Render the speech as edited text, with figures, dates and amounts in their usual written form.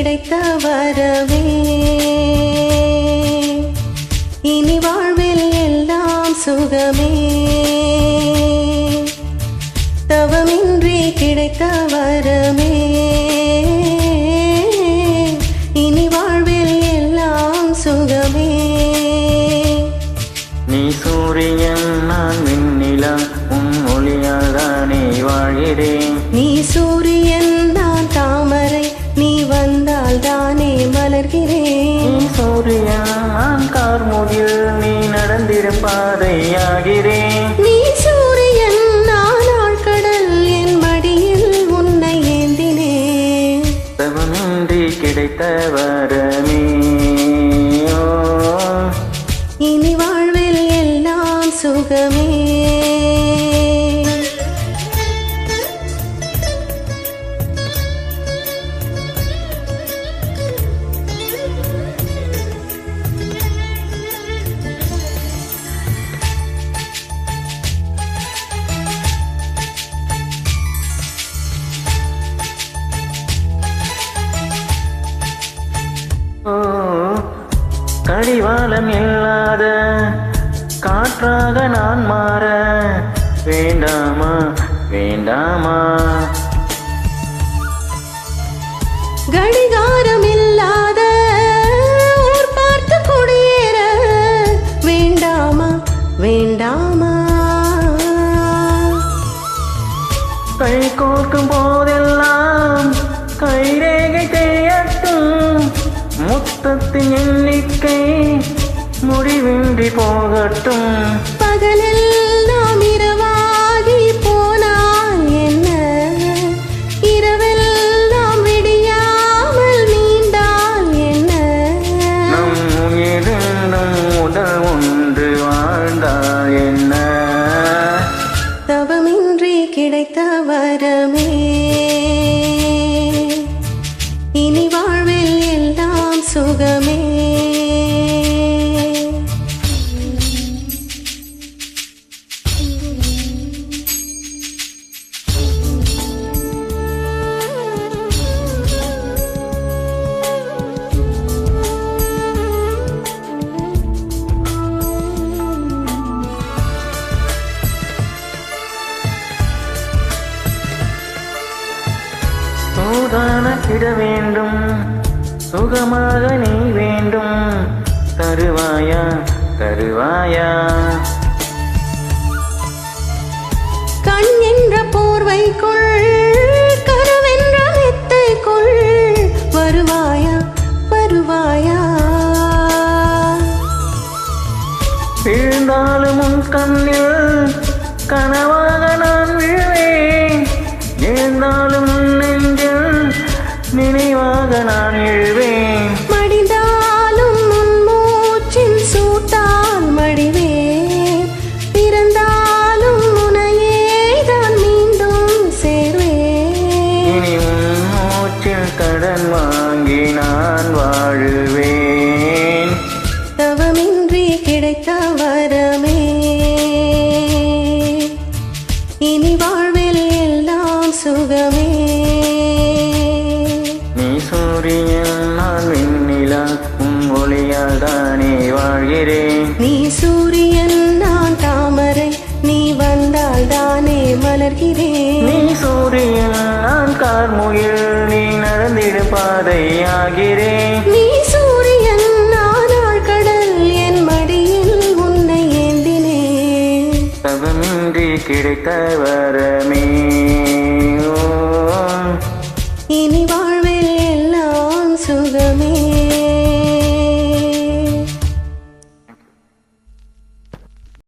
கிடைத்த வரமே இனி வாழ்வில் எல்லாம் சுகமே தவமின்றி கிடைத்த வரமே இனி வாழ்வில் எல்லாம் சுகமே நீ சூரியன் நான் வெண்ணிலா உன் ஒளியால்தானே வாழ்கிறேன் நீ சூரியன் நான் தாமரை நீ வந்தால் தானே மலர்கிறேன் நீ சூரியன் நான் கார்முகில் நீ நடந்திடும் பாதையாகிறேன் நீ சூரியன் நான் ஆழ்கடல் என் மடியில் உன்னை ஏந்தினேன் தவமின்றி கிடைத்த வரமே இனி வாழ்வில் எல்லாம் சுகமே கடிவாளம் இல்லாத காற்றாக நான் மாற வேண்டாமா வேண்டாமா கடிகாரம் இல்லாத ஊர் பார்த்து குடியேற வேண்டாமா வேண்டாமா கை கோர்க்கும் போதெல்லாம் கைரேகை தெரியட்டும் முத்தத்தின் எண்ணிக்கை முடிவின்றி போகட்டும் பகலில் நாம் இரவாகி போனால் என்ன இரவெல்லாம் விடியாமல் நீண்டால் என்ன நம் இரண்டும் உடல் ஒன்று வாழ்ந்தால் என்ன தவமின்றி கிடைத்த வரமே இனி வாழ்வில் எல்லாம் சுகமே சூதானத்திட வேண்டும் சுகமாக நீ வேண்டும் தருவாயா தருவாயா கண் என்ற போர்வைக்குள் கனவென்ற மெத்தைக்குள் வருவாயா வருவாயா விழுந்தாலும் உன் கண்ணில் கனவாக நான் விழுவேன் எழுந்தாலும் உன் நெஞ்சில் நினைவாக நான் எழுவேன் மடிந்தாலும் உன் மூச்சின் சூட்டால் மடிவேன் பிறந்தாலும் உனையே தான் மீண்டும் சேர்வேன் இனி உன் மூச்சில் கடன் வாங்கி நான் வாழுவேன் தவமின்றி கிடைத்த வரமே இனி வாழ்வில் எல்லாம் சுகமே நீ சூரியன் நான் வெண்ணிலா உன் ஒளியால் தானே வாழ்கிறேன் நீ சூரியன் நான் தாமரை நீ வந்தால் தானே மலர்கிறேன் நீ சூரியன் நான் கார்முகில் நீ நடந்திடும் பாதையாகிறேன் நீ சூரியன் நான் ஆழ்கடல் என் மடியில் உன்னை ஏந்தினேன் தவமின்றி கிடைத்த வரமே இனி